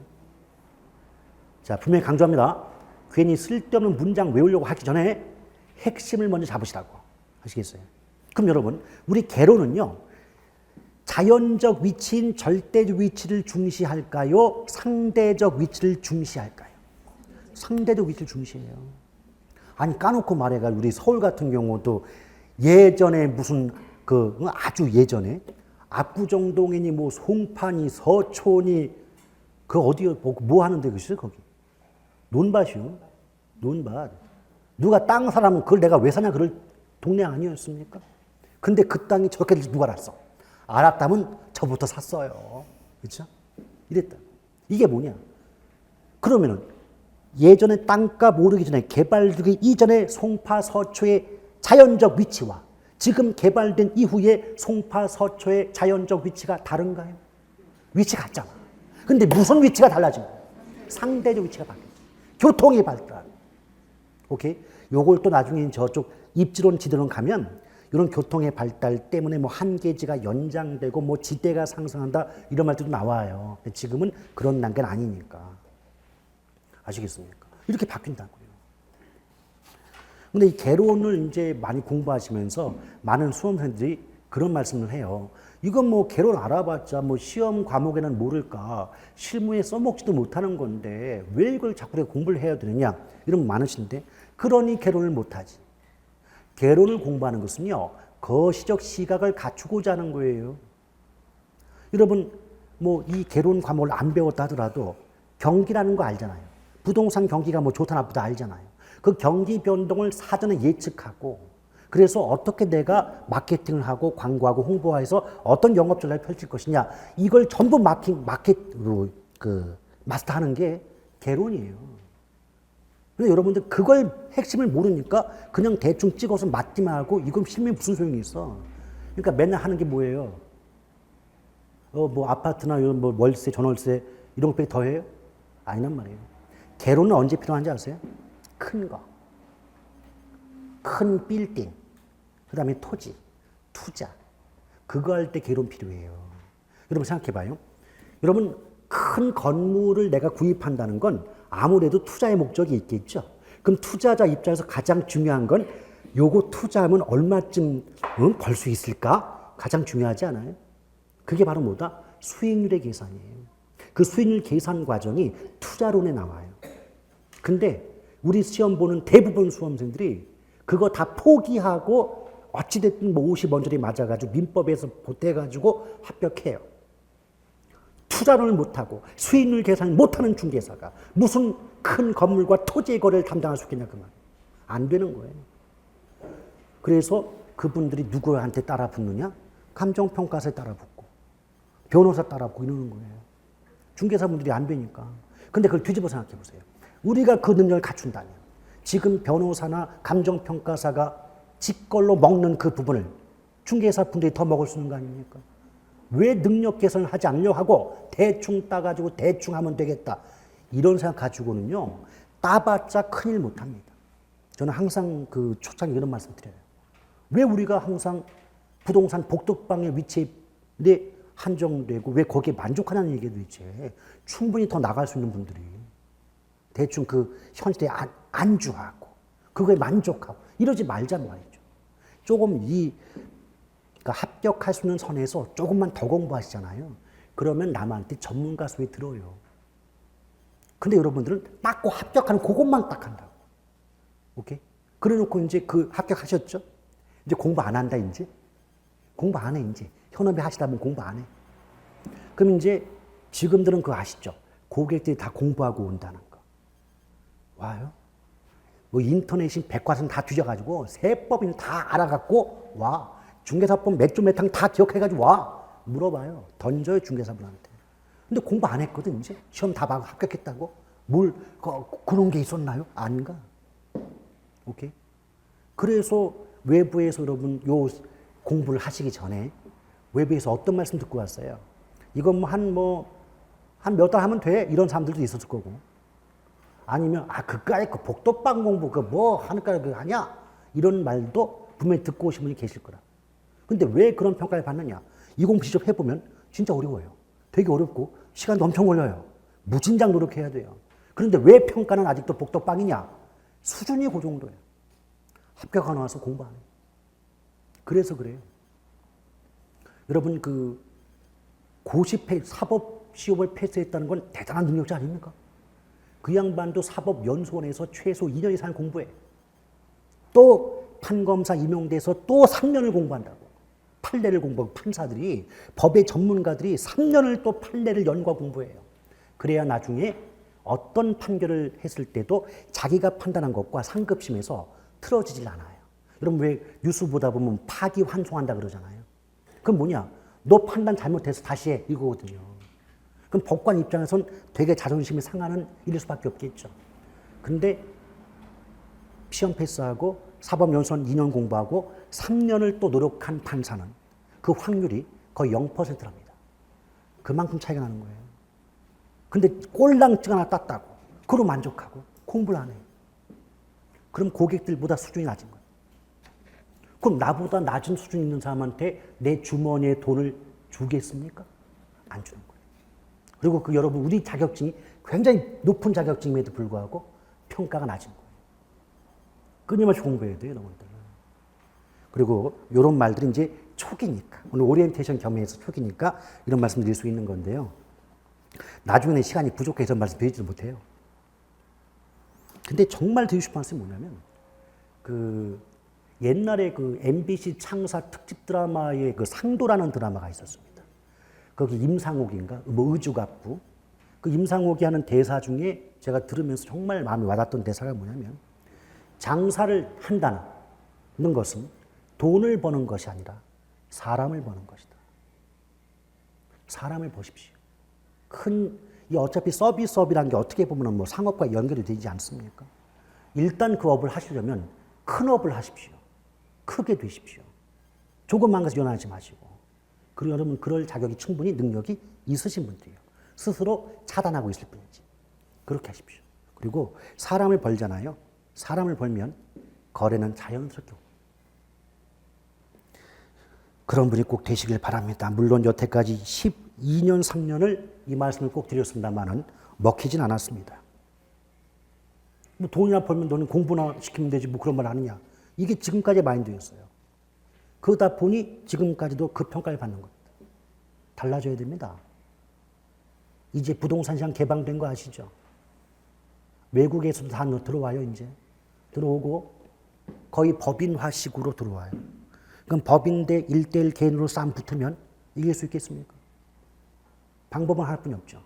자, 분명히 강조합니다. 괜히 쓸데없는 문장 외우려고 하기 전에 핵심을 먼저 잡으시라고 하시겠어요? 그럼 여러분, 우리 개론은요, 자연적 위치인 절대적 위치를 중시할까요? 상대적 위치를 중시할까요? 상대적 위치를 중시해요. 아니, 까놓고 말해가 우리 서울 같은 경우도 예전에 무슨 아주 예전에 압구정동이니 뭐 송파니 서촌이 그 어디에 뭐 하는데 그랬어요 거기? 논밭이요. 논밭. 누가 땅 사람은 그걸 내가 왜 사냐 그럴 동네 아니었습니까? 근데 그 땅이 저렇게 될지 누가 알았어? 알았다면 저부터 샀어요. 그렇죠? 이랬다. 이게 뭐냐? 그러면은 예전에 땅값 오르기 전에 개발되기 이전에 송파 서초의 자연적 위치와 지금 개발된 이후에 송파 서초의 자연적 위치가 다른가요? 위치 같잖아. 근데 무슨 위치가 달라진 거예요? 상대적 위치가 바뀌었어요. 교통이 발달. 오케이? 요걸 또 나중에 저쪽 입지론 지도론 가면 이런 교통의 발달 때문에 뭐 한계지가 연장되고 뭐 지대가 상승한다 이런 말들도 나와요. 근데 지금은 그런 단계는 아니니까. 아시겠습니까? 이렇게 바뀐다고요. 근데 이 개론을 이제 많이 공부하시면서 많은 수험생들이 그런 말씀을 해요. 이건 뭐 개론 알아봤자 뭐 시험 과목에는 모를까 실무에 써먹지도 못하는 건데 왜 이걸 자꾸 공부를 해야 되느냐 이런 많으신데 그러니 개론을 못하지. 개론을 공부하는 것은요 거시적 시각을 갖추고자 하는 거예요. 여러분 뭐 이 개론 과목을 안 배웠다 하더라도 경기라는 거 알잖아요. 부동산 경기가 뭐 좋다 나쁘다 알잖아요. 그 경기 변동을 사전에 예측하고 그래서 어떻게 내가 마케팅을 하고 광고하고 홍보해서 어떤 영업 전략을 펼칠 것이냐 이걸 전부 마케팅으로 마스터하는 게 개론이에요. 근데 여러분들 그걸 핵심을 모르니까 그냥 대충 찍어서 맞기만 하고 이건 실무에 무슨 소용이 있어? 그러니까 맨날 하는 게 뭐예요? 뭐 아파트나 이런 뭐 월세, 전월세 이런 것밖에 더 해요? 아니란 말이에요. 개론은 언제 필요한지 아세요? 큰 거. 큰 빌딩. 그 다음에 토지, 투자. 그거 할 때 개론 필요해요. 여러분 생각해 봐요. 여러분 큰 건물을 내가 구입한다는 건 아무래도 투자의 목적이 있겠죠. 그럼 투자자 입장에서 가장 중요한 건 요거 투자하면 얼마쯤 벌 수 있을까? 가장 중요하지 않아요? 그게 바로 뭐다? 수익률의 계산이에요. 그 수익률 계산 과정이 투자론에 나와요. 근데 우리 시험 보는 대부분 수험생들이 그거 다 포기하고 어찌됐든 뭐 50원짜리 맞아가지고 민법에서 보태가지고 합격해요. 투자론을 못하고 수익률 계산을 못하는 중개사가 무슨 큰 건물과 토지의 거래를 담당할 수 있겠냐 그 말. 안 되는 거예요. 그래서 그분들이 누구한테 따라 붙느냐? 감정평가사에 따라 붙고 변호사 따라 붙고 이러는 거예요. 중개사분들이 안 되니까. 근데 그걸 뒤집어 생각해 보세요. 우리가 그 능력을 갖춘다면 지금 변호사나 감정평가사가 직걸로 먹는 그 부분을 중개사분들이 더 먹을 수 있는 거 아닙니까? 왜 능력 개선을 하지 않으려고 하고 대충 따가지고 대충 하면 되겠다. 이런 생각 가지고는요. 따봤자 큰일 못합니다. 저는 항상 그 초창에 이런 말씀 드려요. 왜 우리가 항상 부동산 복덕방의 위치에 한정되고 왜 거기에 만족하냐는 얘기도 있지. 충분히 더 나갈 수 있는 분들이 대충 그 현실에 안주하고 그거에 만족하고 이러지 말자는 말이죠. 조금 그러니까 합격할 수 있는 선에서 조금만 더 공부하시잖아요. 그러면 남한테 전문가 수에 들어요. 근데 여러분들은 딱고 합격하는 그것만 딱 한다고. 오케이? 그래 놓고 이제 그 합격하셨죠? 이제 공부 안 한다, 이제? 공부 안 해, 이제. 현업에 하시다 보면 공부 안 해. 그럼 이제 지금들은 그거 아시죠? 고객들이 다 공부하고 온다는 거. 와요? 뭐 인터넷인 백과사전 다 뒤져가지고 세법인 다 알아갖고 와. 중개사법 몇 조 몇 항 다 기억해가지고 와. 물어봐요. 던져요, 중개사분한테. 근데 공부 안 했거든, 이제. 시험 다 봐고 합격했다고? 그런 게 있었나요? 아닌가? 오케이? 그래서 외부에서 여러분 요 공부를 하시기 전에 외부에서 어떤 말씀 듣고 왔어요? 이건 한 몇 달 하면 돼. 이런 사람들도 있었을 거고. 아니면, 그까이 그 복덕방 공부, 하니까 그거 아니야? 이런 말도 분명히 듣고 오신 분이 계실 거라. 근데 왜 그런 평가를 받느냐? 이 공부 직접 해보면 진짜 어려워요. 되게 어렵고, 시간도 엄청 걸려요. 무진장 노력해야 돼요. 그런데 왜 평가는 아직도 복덕방이냐? 수준이 그 정도예요. 합격하고 나서 공부 안 해요. 그래서 그래요. 여러분, 사법 시험을 패스했다는 건 대단한 능력자 아닙니까? 그 양반도 사법연수원에서 최소 2년 이상 공부해. 또 판검사 임용돼서 또 3년을 공부한다고. 판례를 공부하고 판사들이, 법의 전문가들이 3년을 또 판례를 연구하고 공부해요. 그래야 나중에 어떤 판결을 했을 때도 자기가 판단한 것과 상급심에서 틀어지질 않아요. 여러분 왜 뉴스 보다 보면 파기환송한다 그러잖아요. 그건 뭐냐? 너 판단 잘못해서 다시 해 이거거든요. 그럼 법관 입장에선 되게 자존심이 상하는 일일 수밖에 없겠죠. 근데 시험 패스하고 사법연수원 2년 공부하고 3년을 또 노력한 판사는 그 확률이 거의 0%랍니다. 그만큼 차이가 나는 거예요. 근데 꼴랑증 하나 땄다고 그로 만족하고 공부를 안 해요. 그럼 고객들보다 수준이 낮은 거예요. 그럼 나보다 낮은 수준 있는 사람한테 내 주머니에 돈을 주겠습니까? 안 주는 거예요. 그리고 여러분 우리 자격증이 굉장히 높은 자격증임에도 불구하고 평가가 낮은 거예요. 끊임없이 공부해야 돼요, 여러분들. 그리고 이런 말들이 이제 초기니까 오늘 오리엔테이션 겸해서 초기니까 이런 말씀 드릴 수 있는 건데요. 나중에는 시간이 부족해서 말씀 드리지도 못해요. 근데 정말 드리고 싶은 말씀이 뭐냐면 옛날에 MBC 창사 특집 드라마에 상도라는 드라마가 있었습니다. 거기 임상옥인가? 의주갑부. 그 임상옥이 하는 대사 중에 제가 들으면서 정말 마음에 와닿던 대사가 뭐냐면 장사를 한다는 것은 돈을 버는 것이 아니라 사람을 버는 것이다. 사람을 보십시오. 어차피 서비스업이라는 게 어떻게 보면 상업과 연결이 되지 않습니까? 일단 그 업을 하시려면 큰 업을 하십시오. 크게 되십시오. 조그만 것에 연하지 마시고. 그리고 여러분 그럴 자격이 충분히 능력이 있으신 분들이에요. 스스로 차단하고 있을 뿐이지. 그렇게 하십시오. 그리고 사람을 벌잖아요. 사람을 벌면 거래는 자연스럽게 오고. 그런 분이 꼭 되시길 바랍니다. 물론 여태까지 12년, 3년을 이 말씀을 꼭 드렸습니다만은 먹히진 않았습니다. 뭐 돈이나 벌면 너는 공부나 시키면 되지 뭐 그런 말 하느냐. 이게 지금까지의 마인드였어요. 그러다 보니 지금까지도 그 평가를 받는 겁니다. 달라져야 됩니다. 이제 부동산 시장 개방된 거 아시죠? 외국에서도 다 들어와요, 이제. 들어오고 거의 법인화식으로 들어와요. 그럼 법인 대 1대1 개인으로 싸움 붙으면 이길 수 있겠습니까? 방법은 하나뿐이 없죠.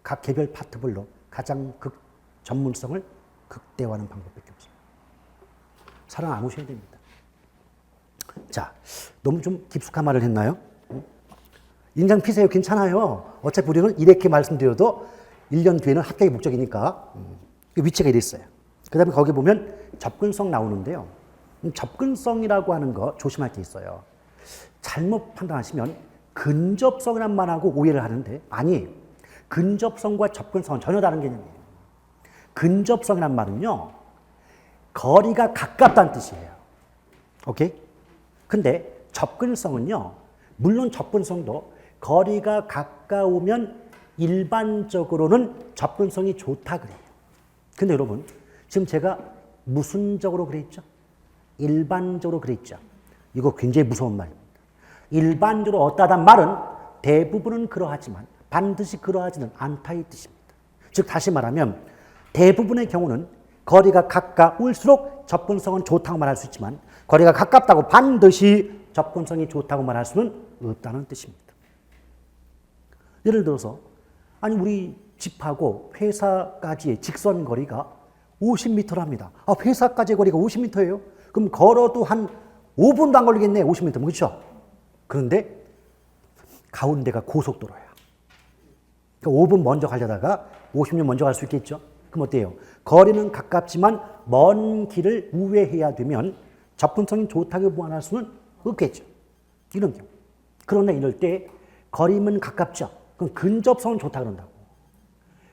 각 개별 파트별로 가장 전문성을 극대화하는 방법밖에 없습니다. 살아남으셔야 됩니다. 자, 너무 좀 깊숙한 말을 했나요? 인장 피세요. 괜찮아요. 어차피 우리는 이렇게 말씀드려도 1년 뒤에는 합격의 목적이니까 위치가 이랬어요. 그 다음에 거기 보면 접근성 나오는데요. 접근성이라고 하는 거 조심할 게 있어요. 잘못 판단하시면 근접성이란 말하고 오해를 하는데 아니, 근접성과 접근성은 전혀 다른 개념이에요. 근접성이란 말은요, 거리가 가깝다는 뜻이에요. 오케이? 근데 접근성은요, 물론 접근성도 거리가 가까우면 일반적으로는 접근성이 좋다 그래요. 근데 여러분, 지금 제가 무순적으로 그랬죠? 일반적으로 그랬죠? 이거 굉장히 무서운 말입니다. 일반적으로 어떠하단 말은 대부분은 그러하지만 반드시 그러하지는 않다 이 뜻입니다. 즉 다시 말하면 대부분의 경우는 거리가 가까울수록 접근성은 좋다고 말할 수 있지만 거리가 가깝다고 반드시 접근성이 좋다고 말할 수는 없다는 뜻입니다. 예를 들어서 아니 우리 집하고 회사까지의 직선 거리가 50m랍니다. 아, 회사까지의 거리가 50m예요? 그럼 걸어도 한 5분도 안 걸리겠네, 50m면. 그렇죠? 그런데 가운데가 고속도로야. 그러니까 5분 먼저 가려다가 50년 먼저 갈 수 있겠죠? 그럼 어때요? 거리는 가깝지만 먼 길을 우회해야 되면 접근성이 좋다고 보완할 수는 없겠죠. 이런 경우. 그런데 이럴 때 거리는 가깝죠. 그럼 근접성은 좋다 그런다고.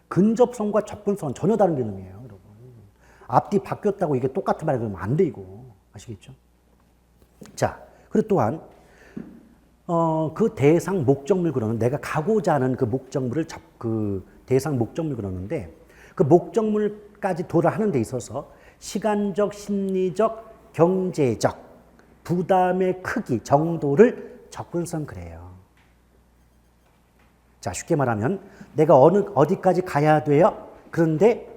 근접성과 접근성은 전혀 다른 개념이에요, 여러분. 앞뒤 바뀌었다고 이게 똑같은 말이 되면 안 돼, 이거. 아시겠죠? 자, 그리고 또한 그 대상 목적물 그러는 내가 가고자 하는 그 목적물을 그 대상 목적물 그러는데 그 목적물까지 도달하는 데 있어서 시간적, 심리적, 경제적 부담의 크기 정도를 접근성 그래요. 자, 쉽게 말하면 내가 어디까지 가야 돼요? 그런데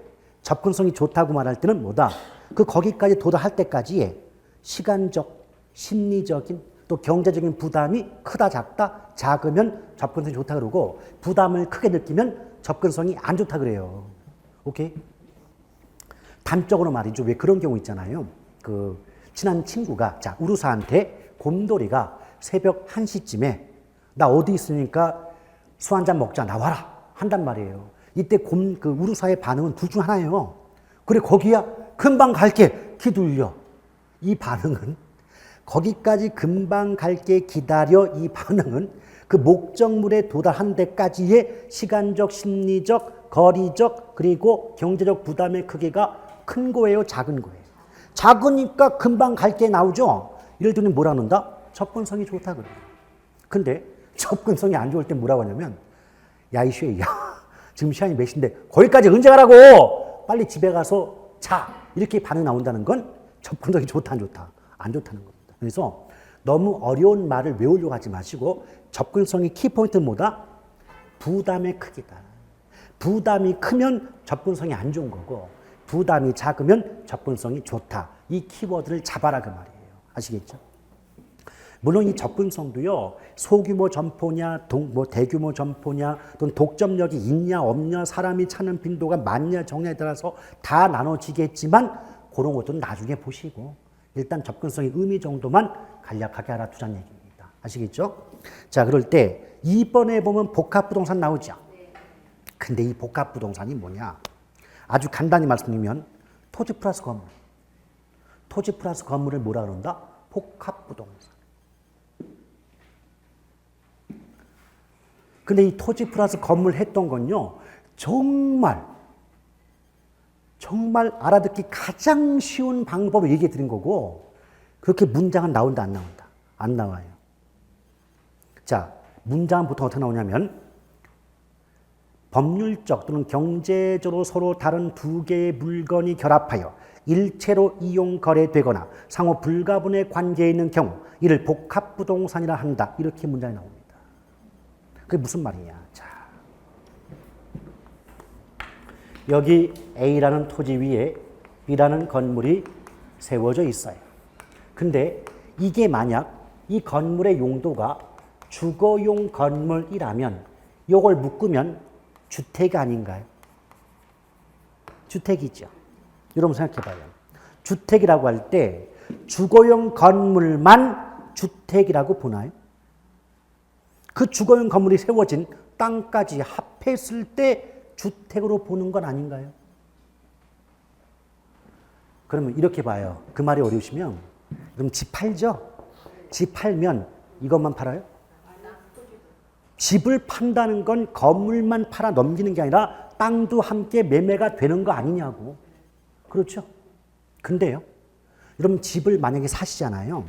접근성이 좋다고 말할 때는 뭐다? 그 거기까지 도달할 때까지의 시간적, 심리적인 또 경제적인 부담이 크다 작다 작으면 접근성이 좋다 그러고 부담을 크게 느끼면 접근성이 안 좋다 그래요. 오케이? 단적으로 말이죠. 왜 그런 경우 있잖아요. 그 친한 친구가 자 우루사한테 곰돌이가 새벽 1시쯤에 나 어디 있으니까 술 한잔 먹자 나와라 한단 말이에요. 이때 그 우루사의 반응은 둘 중 하나예요. 그래 거기야 금방 갈게 기둘려. 이 반응은 거기까지 금방 갈게 기다려 이 반응은 그 목적물에 도달한 데까지의 시간적, 심리적, 거리적 그리고 경제적 부담의 크기가 큰 거예요, 작은 거예요. 작으니까 금방 갈게 나오죠. 이럴 때는 뭐라 그런다? 접근성이 좋다 그래요. 근데 접근성이 안 좋을 때 뭐라고 하냐면 야 이슈야 지금 시간이 몇 시인데 거기까지 언제 가라고 빨리 집에 가서 자 이렇게 반응 나온다는 건 접근성이 좋다 안 좋다? 안 좋다는 겁니다. 그래서 너무 어려운 말을 외우려고 하지 마시고 접근성의 키포인트는 뭐다? 부담의 크기다. 부담이 크면 접근성이 안 좋은 거고 부담이 작으면 접근성이 좋다. 이 키워드를 잡아라 그 말이에요. 아시겠죠? 물론 이 접근성도요. 소규모 점포냐 대규모 점포냐 또는 독점력이 있냐 없냐 사람이 찾는 빈도가 많냐 적냐에 따라서 다 나눠지겠지만 그런 것도 나중에 보시고 일단 접근성의 의미 정도만 간략하게 알아두자는 얘기입니다. 아시겠죠? 자, 그럴 때 2번에 보면 복합부동산 나오죠. 근데 이 복합부동산이 뭐냐? 아주 간단히 말씀드리면 토지 플러스 건물. 토지 플러스 건물을 뭐라 그런다? 복합부동산. 근데 이 토지 플러스 건물 했던 건요, 정말 알아듣기 가장 쉬운 방법을 얘기해 드린 거고, 그렇게 문장은 나온다, 안 나온다? 안 나와요. 자, 문장은 보통 어떻게 나오냐면, 법률적 또는 경제적으로 서로 다른 두 개의 물건이 결합하여 일체로 이용 거래되거나 상호 불가분의 관계에 있는 경우, 이를 복합부동산이라 한다. 이렇게 문장이 나옵니다. 그게 무슨 말이냐? 자, 여기 A라는 토지 위에 B라는 건물이 세워져 있어요. 근데 이게 만약 이 건물의 용도가 주거용 건물이라면 이걸 묶으면 주택이 아닌가요? 주택이죠. 여러분 생각해봐요. 주택이라고 할 때 주거용 건물만 주택이라고 보나요? 그 주거용 건물이 세워진 땅까지 합했을 때 주택으로 보는 건 아닌가요? 그러면 이렇게 봐요. 그 말이 어려우시면 그럼 집 팔죠? 집 팔면 이것만 팔아요? 집을 판다는 건 건물만 팔아 넘기는 게 아니라 땅도 함께 매매가 되는 거 아니냐고. 그렇죠? 근데요, 여러분 집을 만약에 사시잖아요.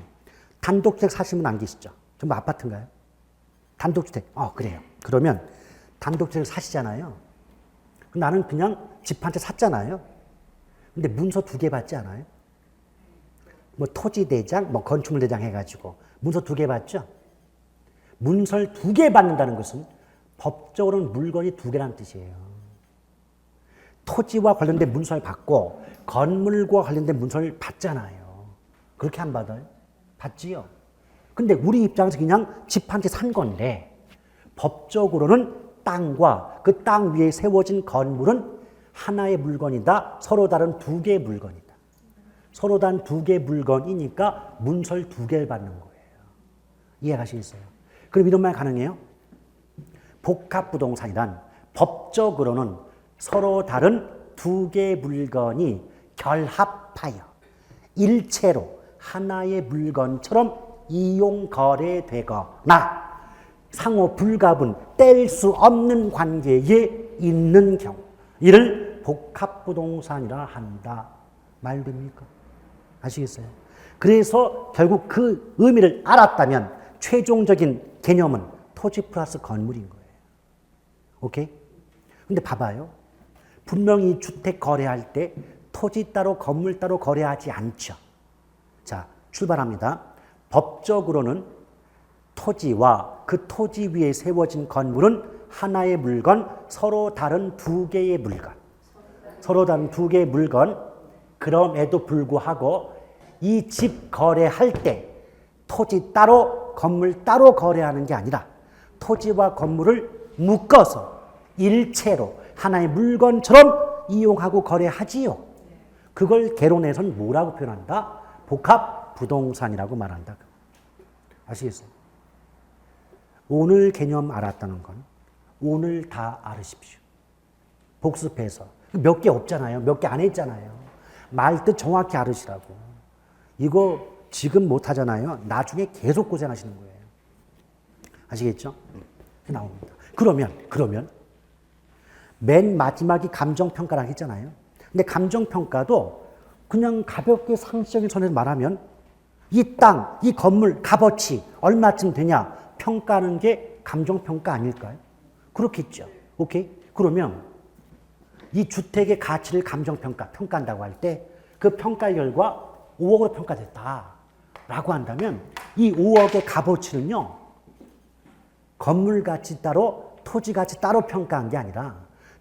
단독주택 사시면 안 계시죠? 전부 아파트인가요? 단독주택. 그래요. 그러면 단독주택을 사시잖아요. 나는 그냥 집 한 채 샀잖아요. 근데 문서 2개 받지 않아요? 뭐 토지대장, 뭐 건축물대장 해가지고 문서 2개 받죠? 문서를 2개 받는다는 것은 법적으로는 물건이 2개라는 뜻이에요. 토지와 관련된 문서를 받고 건물과 관련된 문서를 받잖아요. 그렇게 안 받아요? 받지요. 근데 우리 입장에서 그냥 집 한 채 산 건데 법적으로는 땅과 그 땅 위에 세워진 건물은 하나의 물건이다. 서로 다른 2개의 물건이다. 서로 다른 2개의 물건이니까 문서를 2개를 받는 거예요. 이해하시겠어요? 그럼 이런 말 가능해요? 복합부동산이란 법적으로는 서로 다른 2개의 물건이 결합하여 일체로 하나의 물건처럼 이용 거래되거나 상호 불가분, 뗄 수 없는 관계에 있는 경우, 이를 복합부동산이라 한다. 말 됩니까? 아시겠어요? 그래서 결국 그 의미를 알았다면 최종적인 개념은 토지 플러스 건물인 거예요. 오케이? 근데 봐봐요. 분명히 주택 거래할 때 토지 따로 건물 따로 거래하지 않죠. 자, 출발합니다. 법적으로는 토지와 그 토지 위에 세워진 건물은 하나의 물건, 서로 다른 2개의 물건. 서로 다른 2개의 물건. 그럼에도 불구하고 이 집 거래할 때 토지 따로 건물 따로 거래하는 게 아니라 토지와 건물을 묶어서 일체로 하나의 물건처럼 이용하고 거래하지요. 그걸 개론에서는 뭐라고 표현한다? 복합부동산이라고 말한다. 아시겠어요? 오늘 개념 알았다는 건 오늘 다 알으십시오. 복습해서. 몇 개 없잖아요. 몇 개 안 했잖아요. 말 뜻 정확히 알으시라고. 이거 지금 못 하잖아요. 나중에 계속 고생하시는 거예요. 아시겠죠? 나옵니다. 그러면 맨 마지막이 감정평가라고 했잖아요. 근데 감정평가도 그냥 가볍게 상식적인 선에서 말하면 이 땅, 이 건물 값어치 얼마쯤 되냐 평가하는 게 감정평가 아닐까요? 그렇겠죠. 오케이? 그러면 이 주택의 가치를 평가한다고 할 때 그 평가 결과 5억으로 평가됐다라고 한다면 이 5억의 값어치는요. 건물 가치 따로 토지 가치 따로 평가한 게 아니라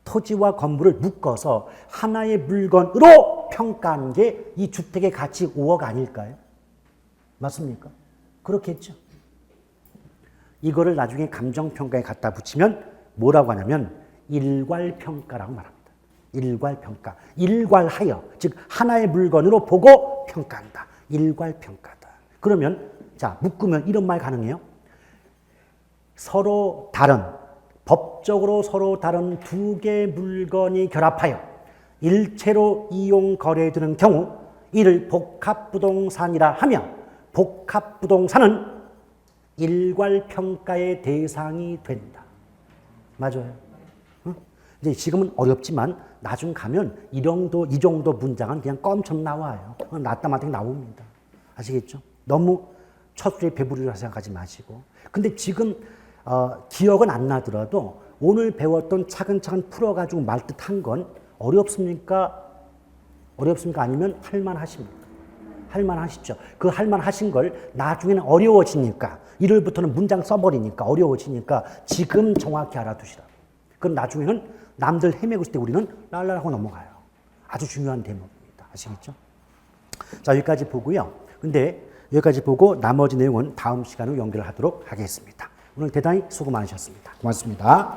토지와 건물을 묶어서 하나의 물건으로 평가한 게 이 주택의 가치 5억 아닐까요? 맞습니까? 그렇겠죠. 이거를 나중에 감정평가에 갖다 붙이면 뭐라고 하냐면 일괄평가라고 말합니다. 일괄평가. 일괄하여, 즉 하나의 물건으로 보고 평가한다. 일괄평가다. 그러면 자 묶으면 이런 말 가능해요? 서로 다른, 법적으로 서로 다른 2개의 물건이 결합하여 일체로 이용 거래되는 경우 이를 복합부동산이라 하며 복합부동산은 일괄평가의 대상이 된다. 맞아요. 응? 이제 지금은 어렵지만 나중 가면 이 정도 문장은 그냥 껌처럼 나와요. 나따마땅 나옵니다. 아시겠죠? 너무 첫 수에 배부르라 생각하지 마시고. 근데 지금 기억은 안 나더라도 오늘 배웠던 차근차근 풀어가지고 말뜻한 건 어렵습니까? 어렵습니까? 아니면 할만하십니까? 할만하시죠. 그 할만하신 걸 나중에는 어려워지니까 1월부터는 문장 써버리니까 어려워지니까 지금 정확히 알아두시라. 그럼 나중에는 남들 헤매고 있을 때 우리는 랄랄하고 넘어가요. 아주 중요한 대목입니다. 아시겠죠? 자, 여기까지 보고요. 근데 여기까지 보고 나머지 내용은 다음 시간으로 연결하도록 하겠습니다. 오늘 대단히 수고 많으셨습니다. 고맙습니다.